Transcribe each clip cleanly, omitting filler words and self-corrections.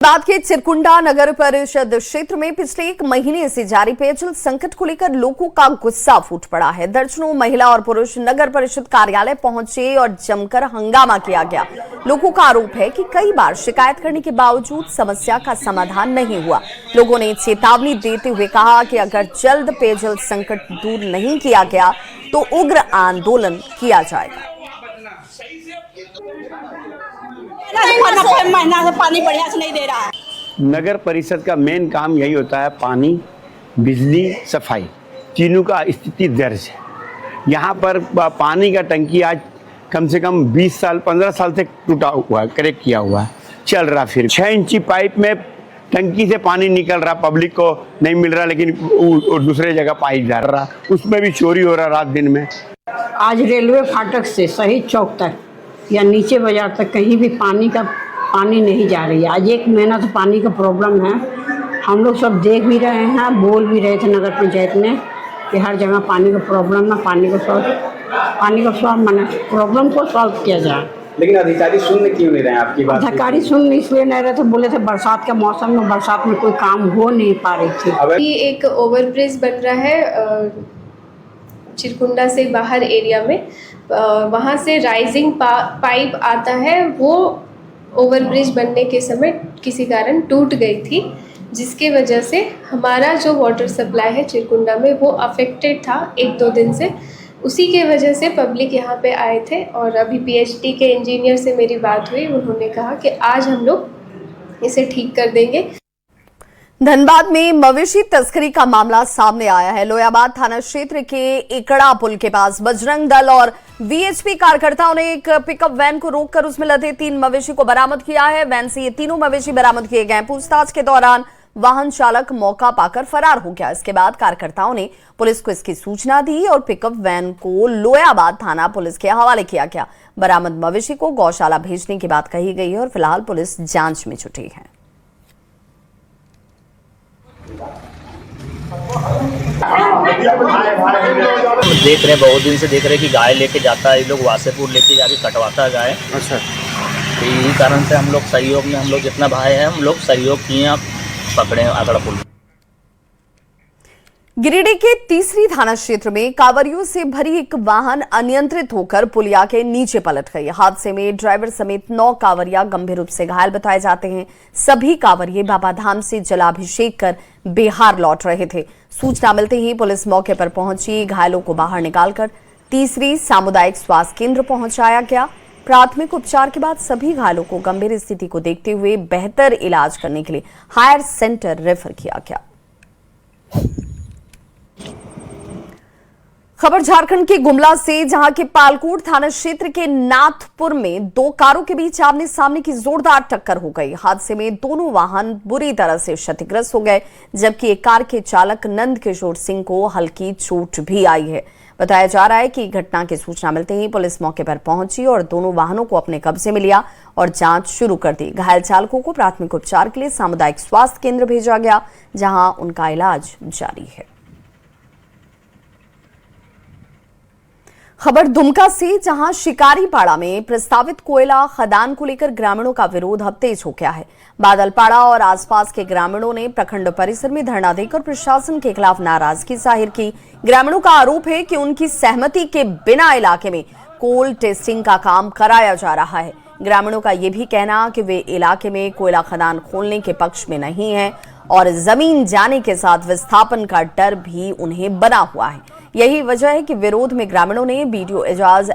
बात के चिरकुंडा नगर परिषद क्षेत्र में पिछले 1 महीने से जारी पेयजल संकट को लेकर लोगों का गुस्सा फूट पड़ा है। दर्जनों महिला और पुरुष नगर परिषद कार्यालय पहुंचे और जमकर हंगामा किया गया। लोगों का आरोप है कि कई बार शिकायत करने के बावजूद समस्या का समाधान नहीं हुआ। लोगों ने चेतावनी देते हुए कहा कि अगर जल्द पेयजल संकट दूर नहीं किया गया तो उग्र आंदोलन किया जाएगा। महीना से पानी बढ़िया से नहीं दे रहा है। नगर परिषद का मेन काम यही होता है, पानी, बिजली, सफाई, तीनों का स्थिति दर्ज है। यहाँ पर पानी का टंकी आज कम से कम 20 साल 15 साल से टूटा हुआ है, क्रैक किया हुआ है, चल रहा। फिर 6 इंची पाइप में टंकी से पानी निकल रहा, पब्लिक को नहीं मिल रहा, लेकिन दूसरे जगह पाइप जा रहा, उसमें भी चोरी हो रहा रात दिन में। आज रेलवे फाटक से शहीद चौक तक या नीचे बाजार तक कहीं भी पानी नहीं जा रही है। आज 1 महीना से पानी का प्रॉब्लम है। हम लोग सब देख भी रहे हैं, बोल भी रहे थे नगर पंचायत में कि हर जगह पानी का प्रॉब्लम है, पानी का प्रॉब्लम को सॉल्व किया जाए। लेकिन अधिकारी सुन क्यों नहीं रहे हैं आपकी बात? अधिकारी सुन इसलिए नहीं रहे थे, बोले थे बरसात के मौसम में बरसात में कोई काम हो नहीं पा रही थी। एक ओवरब्रिज बन रहा है चिरकुंडा से बाहर एरिया में, वहाँ से राइजिंग पाइप आता है, वो ओवरब्रिज बनने के समय किसी कारण टूट गई थी, जिसके वजह से हमारा जो वाटर सप्लाई है चिरकुंडा में वो अफेक्टेड था 1-2 दिन से। उसी के वजह से पब्लिक यहाँ पे आए थे और अभी पीएचडी के इंजीनियर से मेरी बात हुई, उन्होंने कहा कि आज हम लोग इसे ठीक कर देंगे। धनबाद में मवेशी तस्करी का मामला सामने आया है। लोयाबाद थाना क्षेत्र के एकड़ा पुल के पास बजरंग दल और वीएचपी कार्यकर्ताओं ने एक पिकअप वैन को रोककर उसमें लदे 3 मवेशी को बरामद किया है। वैन से ये तीनों मवेशी बरामद किए गए। पूछताछ के दौरान वाहन चालक मौका पाकर फरार हो गया। इसके बाद कार्यकर्ताओं ने पुलिस को इसकी सूचना दी और पिकअप वैन को लोयाबाद थाना पुलिस के हवाले किया गया। बरामद मवेशी को गौशाला भेजने की बात कही गई है और फिलहाल पुलिस जांच में जुटी है। देख रहे हैं, बहुत दिन से देख रहे हैं कि गाय लेके जाता है, ये लोग वासेपुर लेके जाके कटवाता है गाय। अच्छा, तो यही कारण से हम लोग सहयोग में, हम लोग जितना भाई हैं, हम लोग सहयोग किए, आप पकड़े आगड़ा पुल। गिरिडीह के तीसरी थाना क्षेत्र में कांवरियों से भरी एक वाहन अनियंत्रित होकर पुलिया के नीचे पलट गई। हादसे में ड्राइवर समेत 9 कांवरिया गंभीर रूप से घायल बताए जाते हैं। सभी कांवरिये बाबाधाम से जलाभिषेक कर बिहार लौट रहे थे। सूचना मिलते ही पुलिस मौके पर पहुंची। घायलों को बाहर निकालकर तीसरी सामुदायिक स्वास्थ्य केंद्र पहुंचाया गया। प्राथमिक उपचार के बाद सभी घायलों को गंभीर स्थिति को देखते हुए बेहतर इलाज करने के लिए हायर सेंटर रेफर किया गया। खबर झारखंड के गुमला से, जहां के पालकोट थाना क्षेत्र के नाथपुर में 2 कारों के बीच आमने सामने की जोरदार टक्कर हो गई। हादसे में दोनों वाहन बुरी तरह से क्षतिग्रस्त हो गए, जबकि एक कार के चालक नंद किशोर सिंह को हल्की चोट भी आई है। बताया जा रहा है कि घटना की सूचना मिलते ही पुलिस मौके पर पहुंची और दोनों वाहनों को अपने कब्जे में लिया और जांच शुरू कर दी। घायल चालकों को प्राथमिक उपचार के लिए सामुदायिक स्वास्थ्य केंद्र भेजा गया, जहां उनका इलाज जारी है। खबर दुमका से, जहां शिकारीपाड़ा में प्रस्तावित कोयला खदान को लेकर ग्रामीणों का विरोध अब तेज हो गया है। बादलपाड़ा और आसपास के ग्रामीणों ने प्रखंड परिसर में धरना देकर प्रशासन के खिलाफ नाराजगी जाहिर की। ग्रामीणों का आरोप है कि उनकी सहमति के बिना इलाके में कोल टेस्टिंग का काम कराया जा रहा है। ग्रामीणों का यह भी कहना कि वे इलाके में कोयला खदान खोलने के पक्ष में नहीं है और जमीन जाने के साथ विस्थापन का डर भी उन्हें बना हुआ है। यही वजह है कि विरोध में ग्रामीणों ने बीडीओ एजाज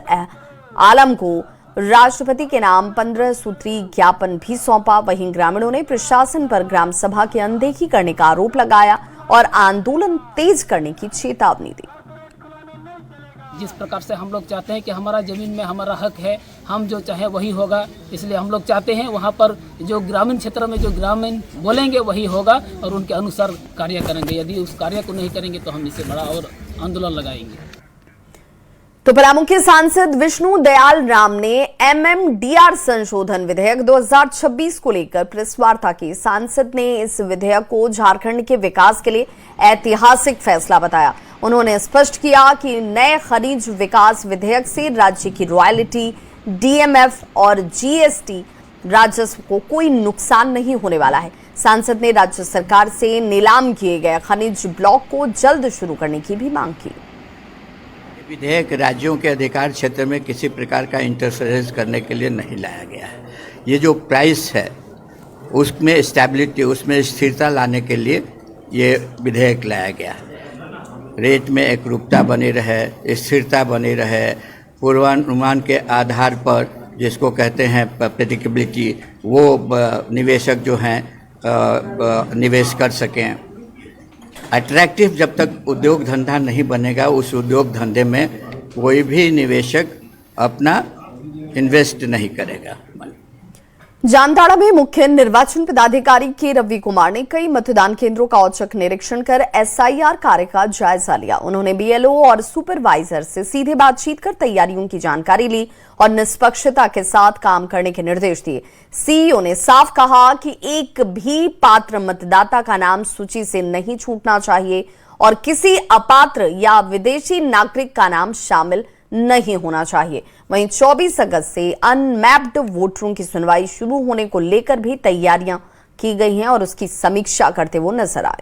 आलम को राष्ट्रपति के नाम 15 सूत्री ज्ञापन भी सौंपा। वहीं ग्रामीणों ने प्रशासन पर ग्राम सभा की अनदेखी करने का आरोप लगाया और आंदोलन तेज करने की चेतावनी दी। जिस प्रकार से हम लोग चाहते हैं कि हमारा ज़मीन में हमारा हक है, हम जो चाहे वही होगा, इसलिए हम लोग चाहते हैं वहाँ पर जो ग्रामीण क्षेत्र में जो ग्रामीण बोलेंगे वही होगा और उनके अनुसार कार्य करेंगे। यदि उस कार्य को नहीं करेंगे तो हम इससे बड़ा और आंदोलन लगाएंगे। तो पलामू के सांसद विष्णु दयाल राम ने एमएमडीआर संशोधन विधेयक 2026 को लेकर प्रेस वार्ता की। सांसद ने इस विधेयक को झारखंड के विकास के लिए ऐतिहासिक फैसला बताया। उन्होंने स्पष्ट किया कि नए खनिज विकास विधेयक से राज्य की रॉयल्टी, डीएमएफ और जीएसटी राजस्व को कोई नुकसान नहीं होने वाला है। सांसद ने राज्य सरकार से नीलाम किए गए खनिज ब्लॉक को जल्द शुरू करने की भी मांग की। विधेयक राज्यों के अधिकार क्षेत्र में किसी प्रकार का इंटरफेरेंस करने के लिए नहीं लाया गया है। ये जो प्राइस है उसमें स्टेबिलिटी, उसमें स्थिरता लाने के लिए ये विधेयक लाया गया है। रेट में एकरूपता बनी रहे, स्थिरता बनी रहे, पूर्वानुमान के आधार पर जिसको कहते हैं प्रेडिक्टेबिलिटी, वो निवेशक जो हैं निवेश कर सकें। अट्रैक्टिव जब तक उद्योग धंधा नहीं बनेगा, उस उद्योग धंधे में कोई भी निवेशक अपना इन्वेस्ट नहीं करेगा। जामताड़ा में मुख्य निर्वाचन पदाधिकारी के रवि कुमार ने कई मतदान केंद्रों का औचक निरीक्षण कर एसआईआर कार्य का जायजा लिया। उन्होंने बीएलओ और सुपरवाइजर से सीधे बातचीत कर तैयारियों की जानकारी ली और निष्पक्षता के साथ काम करने के निर्देश दिए। सीईओ ने साफ कहा कि एक भी पात्र मतदाता का नाम सूची से नहीं छूटना चाहिए और किसी अपात्र या विदेशी नागरिक का नाम शामिल नहीं होना चाहिए। वहीं 24 अगस्त से अनमैप्ड वोटरों की सुनवाई शुरू होने को लेकर भी तैयारियां की गई हैं और उसकी समीक्षा करते हुए नजर आए।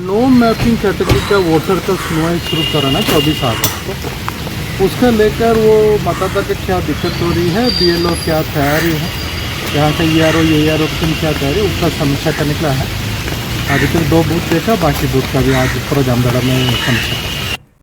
नो मैपिंग कैटेगरी का वोटर का सुनवाई शुरू कराना 24 अगस्त को, उसका लेकर वो मतदाता की क्या दिक्कत हो रही है, बीएलओ क्या तैयारी है, यहाँ का ईआरओ की क्या तैयारी, उसका समीक्षा करने के लिए है। अभी तक 2 बूथ देखा, बाकी बूथ का भी आज पूरा जामताड़ा में समीक्षा।